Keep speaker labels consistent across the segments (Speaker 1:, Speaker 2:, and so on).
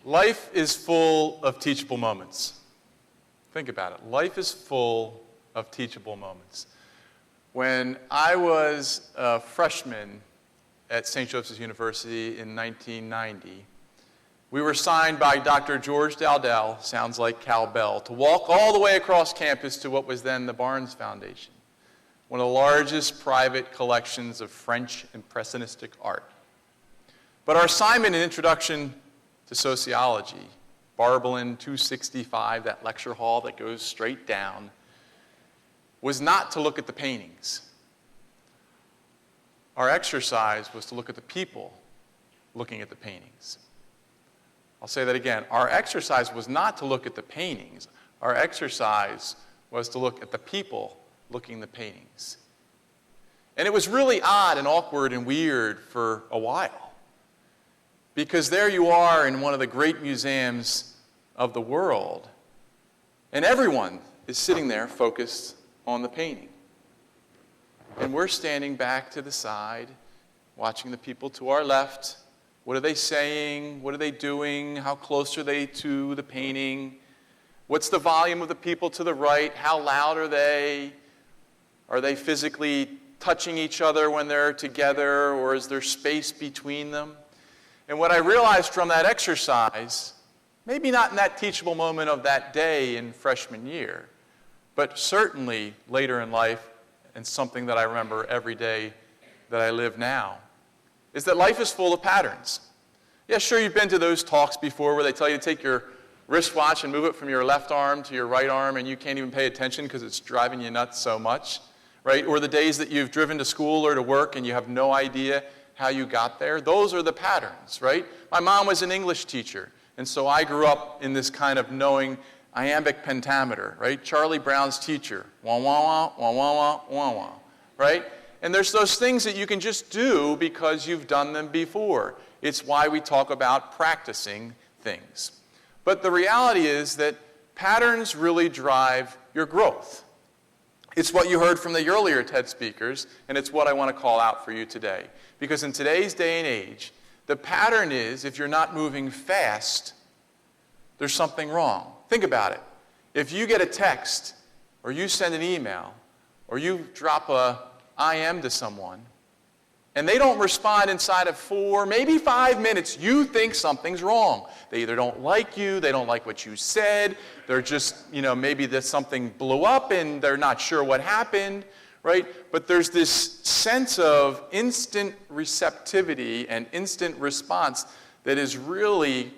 Speaker 1: Life is full of teachable moments. Think about it. Life is full of teachable moments. When I was a freshman at St. Joseph's University in 1990, we were assigned by Dr. George Dowdell, sounds like cowbell, to walk all the way across campus to what was then the Barnes Foundation, one of the largest private collections of French impressionistic art. But our assignment in Introduction to Sociology, Barbelin 265, that lecture hall that goes straight down, was not to look at the paintings. Our exercise was to look at the people looking at the paintings. I'll say that again. Our exercise was not to look at the paintings. Our exercise was to look at the people looking at the paintings. And it was really odd and awkward and weird for a while. Because there you are in one of the great museums of the world, and everyone is sitting there focused on the painting. And we're standing back to the side, watching the people to our left. What are they saying? What are they doing? How close are they to the painting? What's the volume of the people to the right? How loud are they? Are they physically touching each other when they're together, or is there space between them? And what I realized from that exercise, maybe not in that teachable moment of that day in freshman year, but certainly later in life, and something that I remember every day that I live now, is that life is full of patterns. Yeah, sure, you've been to those talks before where they tell you to take your wristwatch and move it from your left arm to your right arm, and you can't even pay attention because it's driving you nuts so much, right? Or the days that you've driven to school or to work and you have no idea how you got there. Those are the patterns, right? My mom was an English teacher, and so I grew up in this kind of knowing iambic pentameter, right? Charlie Brown's teacher, wah, wah, wah, wah, wah, wah, wah, wah, right? And there's those things that you can just do because you've done them before. It's why we talk about practicing things. But the reality is that patterns really drive your growth. It's what you heard from the earlier TED speakers, and it's what I want to call out for you today. Because in today's day and age, the pattern is if you're not moving fast, there's something wrong. Think about it. If you get a text, or you send an email, or you drop a IM to someone, and they don't respond inside of 4, maybe 5 minutes, you think something's wrong. They either don't like you, they don't like what you said, they're just, maybe that something blew up and they're not sure what happened, right? But there's this sense of instant receptivity and instant response that is really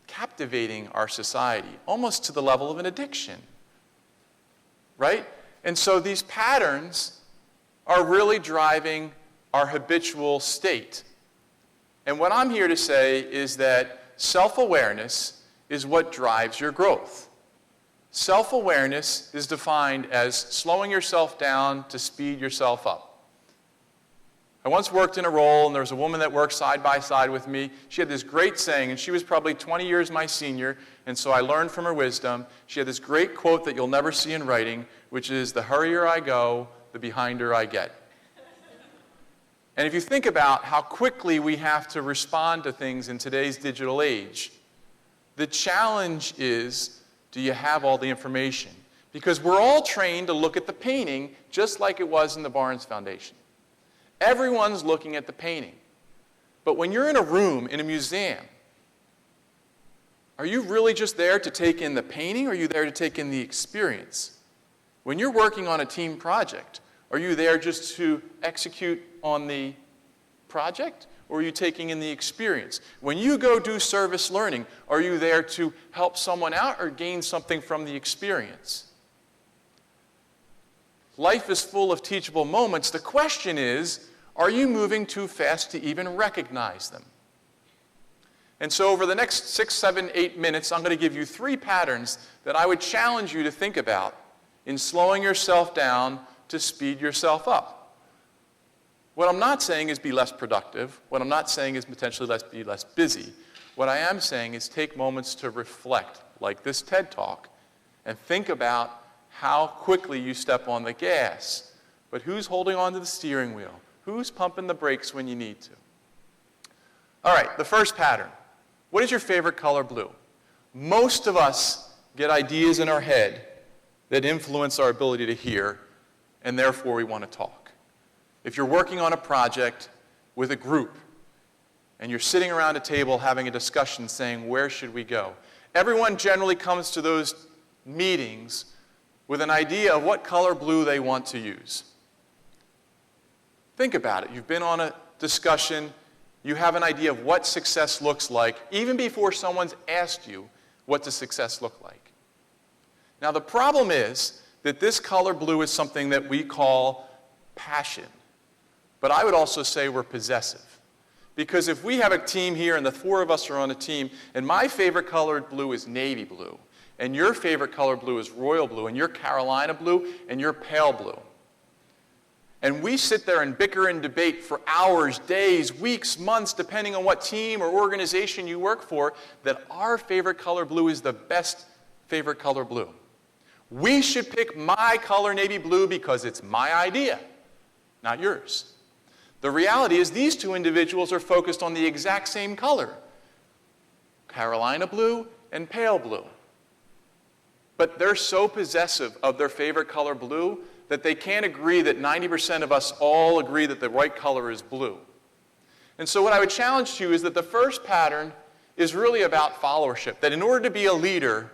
Speaker 1: captivating our society, almost to the level of an addiction, right? And so these patterns are really driving our habitual state. And what I'm here to say is that self-awareness is what drives your growth. Self-awareness is defined as slowing yourself down to speed yourself up. I once worked in a role, and there was a woman that worked side by side with me. She had this great saying, and she was probably 20 years my senior, and so I learned from her wisdom. She had this great quote that you'll never see in writing, which is, "The hurrier I go, the behinder I get." And if you think about how quickly we have to respond to things in today's digital age, the challenge is, do you have all the information? Because we're all trained to look at the painting just like it was in the Barnes Foundation. Everyone's looking at the painting. But when you're in a room, in a museum, are you really just there to take in the painting, or are you there to take in the experience? When you're working on a team project, are you there just to execute on the project, or are you taking in the experience? When you go do service learning, are you there to help someone out or gain something from the experience? Life is full of teachable moments. The question is, are you moving too fast to even recognize them? And so over the next 6, 7, 8 minutes, I'm going to give you 3 patterns that I would challenge you to think about in slowing yourself down to speed yourself up. What I'm not saying is be less productive. What I'm not saying is potentially be less busy. What I am saying is take moments to reflect, like this TED Talk, and think about how quickly you step on the gas. But who's holding on to the steering wheel? Who's pumping the brakes when you need to? All right, the first pattern. What is your favorite color blue? Most of us get ideas in our head that influence our ability to hear, and therefore we want to talk. If you're working on a project with a group, and you're sitting around a table having a discussion saying, where should we go? Everyone generally comes to those meetings with an idea of what color blue they want to use. Think about it. You've been on a discussion. You have an idea of what success looks like, even before someone's asked you what does success look like. Now, the problem is that this color blue is something that we call passion. But I would also say we're possessive. Because if we have a team here and the four of us are on a team, and my favorite color blue is navy blue, and your favorite color blue is royal blue, and your Carolina blue, and your pale blue. And we sit there and bicker and debate for hours, days, weeks, months, depending on what team or organization you work for, that our favorite color blue is the best favorite color blue. We should pick my color navy blue because it's my idea, not yours. The reality is these two individuals are focused on the exact same color, Carolina blue and pale blue. But they're so possessive of their favorite color blue that they can't agree that 90% of us all agree that the right color is blue. And so what I would challenge you is that the first pattern is really about followership, that in order to be a leader,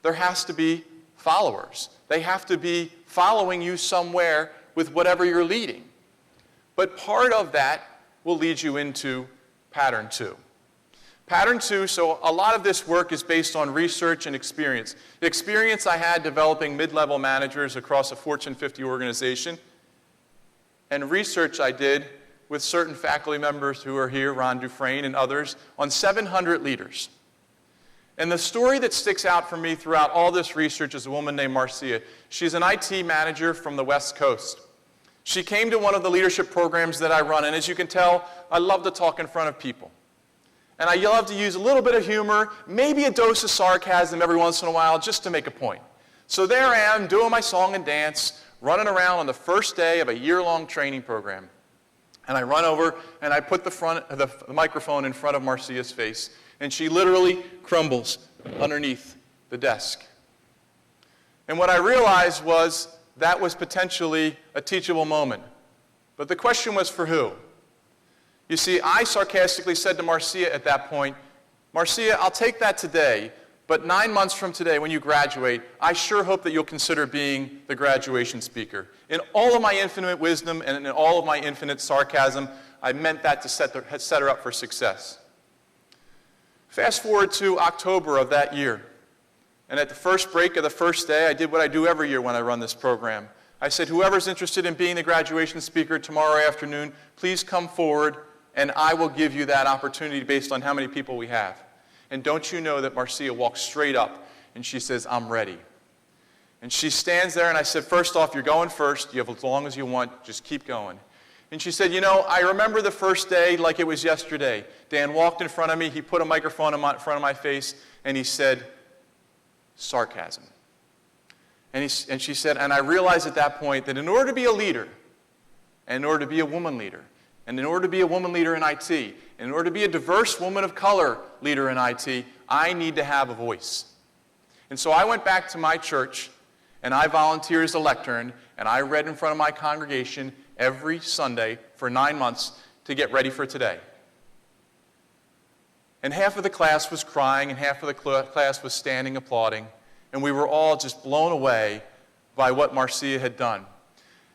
Speaker 1: there has to be followers. They have to be following you somewhere with whatever you're leading. But part of that will lead you into pattern 2. Pattern 2, so a lot of this work is based on research and experience. The experience I had developing mid-level managers across a Fortune 50 organization, and research I did with certain faculty members who are here, Ron Dufresne and others, on 700 leaders. And the story that sticks out for me throughout all this research is a woman named Marcia. She's an IT manager from the West Coast. She came to one of the leadership programs that I run, and as you can tell, I love to talk in front of people. And I love to use a little bit of humor, maybe a dose of sarcasm every once in a while, just to make a point. So there I am, doing my song and dance, running around on the first day of a year-long training program. And I run over, and I put the microphone in front of Marcia's face, and she literally crumbles underneath the desk. And what I realized was that was potentially a teachable moment. But the question was for who? You see, I sarcastically said to Marcia at that point, Marcia, I'll take that today, but 9 months from today when you graduate, I sure hope that you'll consider being the graduation speaker. In all of my infinite wisdom and in all of my infinite sarcasm, I meant that to set her up for success. Fast forward to October of that year. And at the first break of the first day, I did what I do every year when I run this program. I said, whoever's interested in being the graduation speaker tomorrow afternoon, please come forward, and I will give you that opportunity based on how many people we have. And don't you know that Marcia walks straight up, and she says, I'm ready. And she stands there, and I said, first off, you're going first. You have as long as you want. Just keep going. And she said, you know, I remember the first day like it was yesterday. Dan walked in front of me. He put a microphone in front of my face, and he said, sarcasm. And she said, and I realized at that point that in order to be a leader, and in order to be a woman leader, and in order to be a woman leader in IT, and in order to be a diverse woman of color leader in IT, I need to have a voice. And so I went back to my church, and I volunteered as a lectern, and I read in front of my congregation every Sunday for 9 months to get ready for today. And half of the class was crying, and half of the class was standing applauding. And we were all just blown away by what Marcia had done.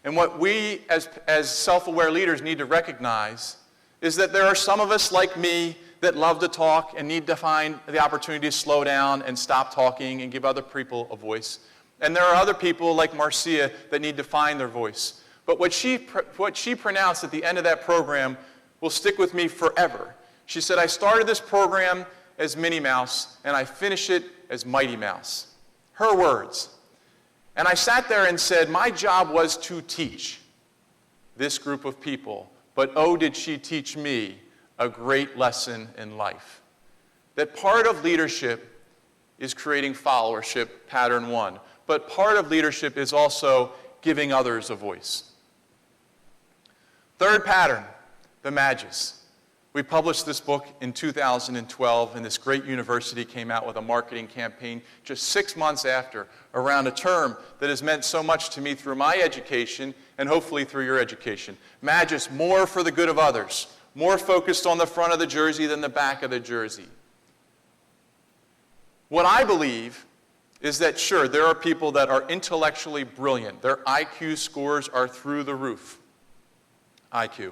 Speaker 1: And what we, as self-aware leaders, need to recognize is that there are some of us like me that love to talk and need to find the opportunity to slow down and stop talking and give other people a voice. And there are other people like Marcia that need to find their voice. But what she pronounced at the end of that program will stick with me forever. She said, I started this program as Minnie Mouse, and I finish it as Mighty Mouse. Her words. And I sat there and said, my job was to teach this group of people, but oh, did she teach me a great lesson in life. That part of leadership is creating followership, pattern 1, but part of leadership is also giving others a voice. Third pattern, the magis. We published this book in 2012, and this great university came out with a marketing campaign just 6 months after around a term that has meant so much to me through my education and hopefully through your education. Magis, more for the good of others, more focused on the front of the jersey than the back of the jersey. What I believe is that, sure, there are people that are intellectually brilliant. Their IQ scores are through the roof. IQ.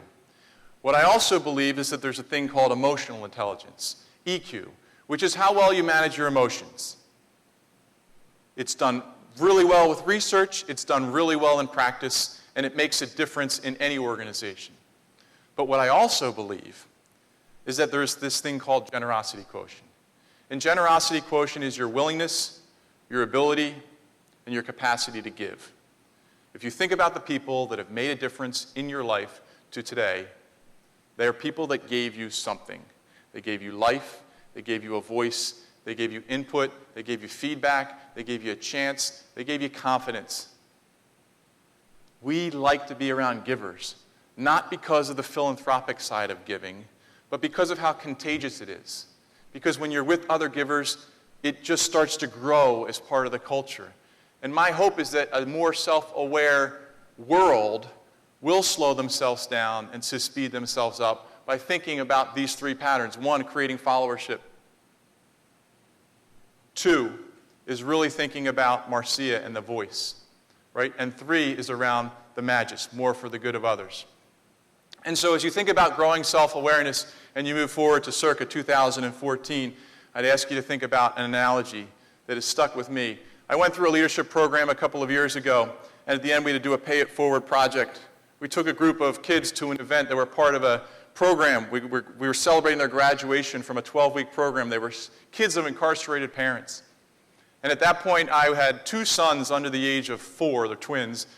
Speaker 1: What I also believe is that there's a thing called emotional intelligence, EQ, which is how well you manage your emotions. It's done really well with research, it's done really well in practice, and it makes a difference in any organization. But what I also believe is that there's this thing called generosity quotient. And generosity quotient is your willingness, your ability, and your capacity to give. If you think about the people that have made a difference in your life to today, they are people that gave you something. They gave you life, they gave you a voice, they gave you input, they gave you feedback, they gave you a chance, they gave you confidence. We like to be around givers, not because of the philanthropic side of giving, but because of how contagious it is. Because when you're with other givers, it just starts to grow as part of the culture. And my hope is that a more self-aware world will slow themselves down and to speed themselves up by thinking about these three patterns. 1, creating followership. 2 is really thinking about marcia and the voice, right? And 3 is around the magis, more for the good of others. And so as you think about growing self-awareness and you move forward to circa 2014, I'd ask you to think about an analogy that has stuck with me. I went through a leadership program a couple of years ago, and at the end we had to do a pay-it-forward project. We took a group of kids to an event that were part of a program. We were celebrating their graduation from a 12-week program. They were kids of incarcerated parents. And at that point, I had 2 sons under the age of 4, they're twins.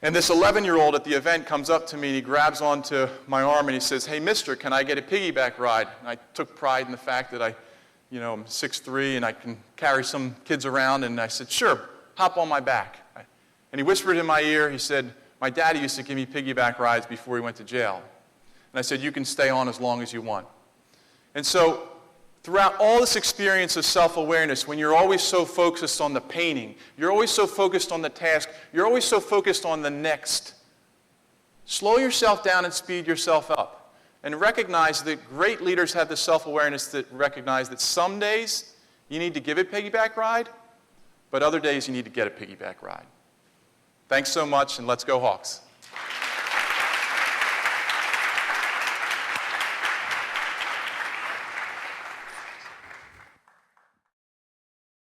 Speaker 1: And this 11-year-old at the event comes up to me and he grabs onto my arm and he says, "Hey, mister, can I get a piggyback ride?" And I took pride in the fact that I'm 6'3" and I can carry some kids around. And I said, "Sure, hop on my back." And he whispered in my ear, he said, "My daddy used to give me piggyback rides before he went to jail." And I said, "You can stay on as long as you want." And so throughout all this experience of self-awareness, when you're always so focused on the painting, you're always so focused on the task, you're always so focused on the next, slow yourself down and speed yourself up. And recognize that great leaders have the self-awareness that recognize that some days you need to give a piggyback ride, but other days you need to get a piggyback ride. Thanks so much, and let's go Hawks.